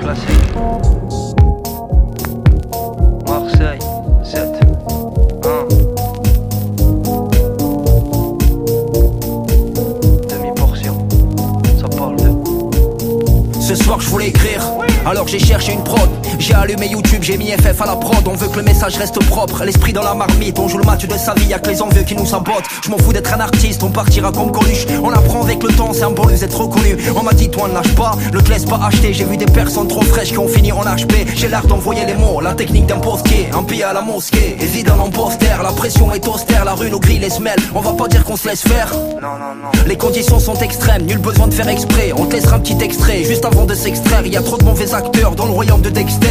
classique. Marseille, 7, 1. Demi-portion, ça parle de... Ce soir je voulais écrire, alors j'ai cherché une prod. J'ai allumé YouTube, j'ai mis FF à la prod. On veut que le message reste propre, l'esprit dans la marmite. On joue le match de sa vie, y'a que les envieux qui nous sabotent. Je m'en fous d'être un artiste, on partira comme Coluche. On apprend avec le temps, c'est un bonus d'être reconnu. On m'a dit toi ne lâche pas, ne te laisse pas acheter. J'ai vu des personnes trop fraîches qui ont fini en HP. J'ai l'art d'envoyer les mots, la technique d'un postier. Un pied à la mosquée, et vide en poster. La pression est austère, la rue nous grille les semelles. On va pas dire qu'on se laisse faire. Non, non, non. Les conditions sont extrêmes, nul besoin de faire exprès. On te laissera un petit extrait, juste avant de s'extraire. Il y a trop de mauvais acteurs dans le royaume de Dexter.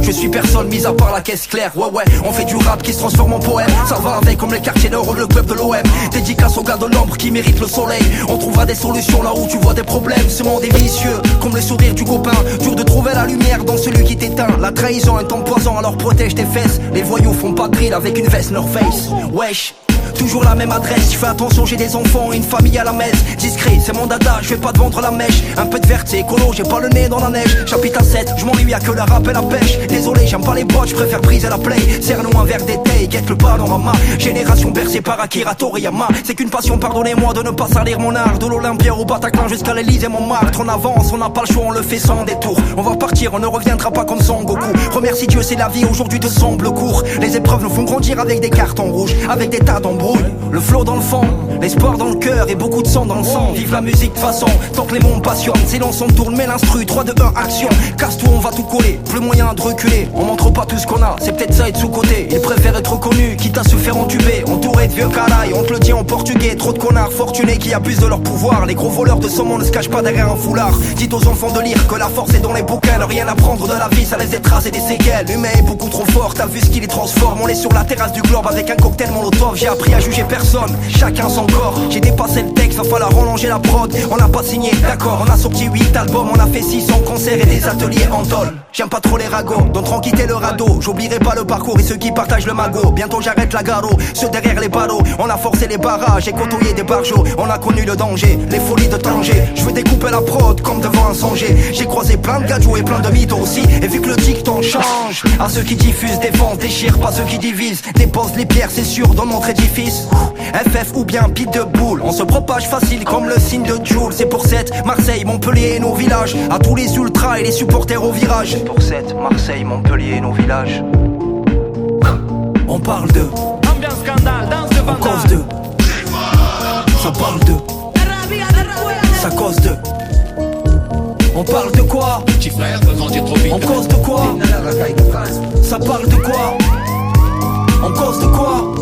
Je suis personne mis à part la caisse claire. Ouais ouais, on fait du rap qui se transforme en poème. Ça va avec comme les quartiers nord, le club de l'OM. Dédicace aux gars de l'ombre qui méritent le soleil. On trouvera des solutions là où tu vois des problèmes. Ce monde est vicieux, comme le sourire du copain. Dur de trouver la lumière dans celui qui t'éteint. La trahison est empoisant, alors protège tes fesses. Les voyous font pas de drill avec une veste North Face. Wesh, toujours la même adresse, je fais attention, j'ai des enfants, une famille à la messe. Discret, c'est mon dada, je vais pas te vendre la mèche. Un peu de vert, c'est écolo, j'ai pas le nez dans la neige. Chapitre à 7, je m'ennuie, y'a que la rap et la pêche. Désolé, j'aime pas les bottes, je préfère briser la play. Serre-nous un verre d'été, guette le panorama. Génération bercée par Akira Toriyama. C'est qu'une passion, pardonnez-moi de ne pas salir mon art. De l'Olympia au Bataclan jusqu'à l'Elysée, Montmartre. On avance, on n'a pas le choix, on le fait sans détour. On va partir, on ne reviendra pas comme Son Goku. Remercie Dieu, c'est la vie, aujourd'hui te semble court. Les épreuves nous font grandir avec des cartons rouges, avec des tas d'embrouilles. Le flow dans le fond, l'espoir dans le cœur et beaucoup de sang dans le sang. Vive la musique de façon, tant que les mots me passionnent. Silence on tourne, mais l'instru, 3, 2, 1, action. Casse-toi, on va tout coller, plus moyen de reculer. On montre pas tout ce qu'on a, c'est peut-être ça être sous-côté. Il préfère être reconnu, quitte à se faire entuber. Entouré de vieux carailles, on te le dit en portugais. Trop de connards fortunés qui abusent de leur pouvoir. Les gros voleurs de saumon ne se cachent pas derrière un foulard. Dites aux enfants de lire que la force est dans les bouquins. Rien à prendre de la vie, ça laisse des traces et des séquelles. L'humain est beaucoup trop fort, t'as vu ce qui les transforme. On est sur la terrasse du globe avec un cocktail molotov. J'ai appris à juger personne, chacun son corps. J'ai dépassé le texte, va falloir rallonger la prod. On n'a pas signé, d'accord, on a sorti 8 albums. On a fait 600 concerts et des ateliers en tôle. J'aime pas trop les ragots, donc tranquille quitter le radeau. J'oublierai pas le parcours et ceux qui partagent le magot. Bientôt j'arrête la garo, ceux derrière les barreaux. On a forcé les barrages et côtoyé des barjots. On a connu le danger, les folies de Tanger. Je veux découper la prod comme devant un songer. J'ai croisé plein de gadgets et plein de mythos aussi. Et vu que le dicton change, à ceux qui diffusent, défendent, déchirent, pas ceux qui divisent. Déposent les pierres, c'est sûr, dans notre édifice. FF ou bien Pete de boule, on se propage facile comme le signe de Joule. C'est pour 7, Marseille, Montpellier et nos villages. À tous les ultras et les supporters au virage. Pour 7, Marseille, Montpellier et nos villages. On parle de ambiance scandale, danse de on cause de ça parle de ça cause de on parle de quoi? Petit frère veut grandir trop vite. On cause de quoi? Ça parle de quoi? On cause de quoi?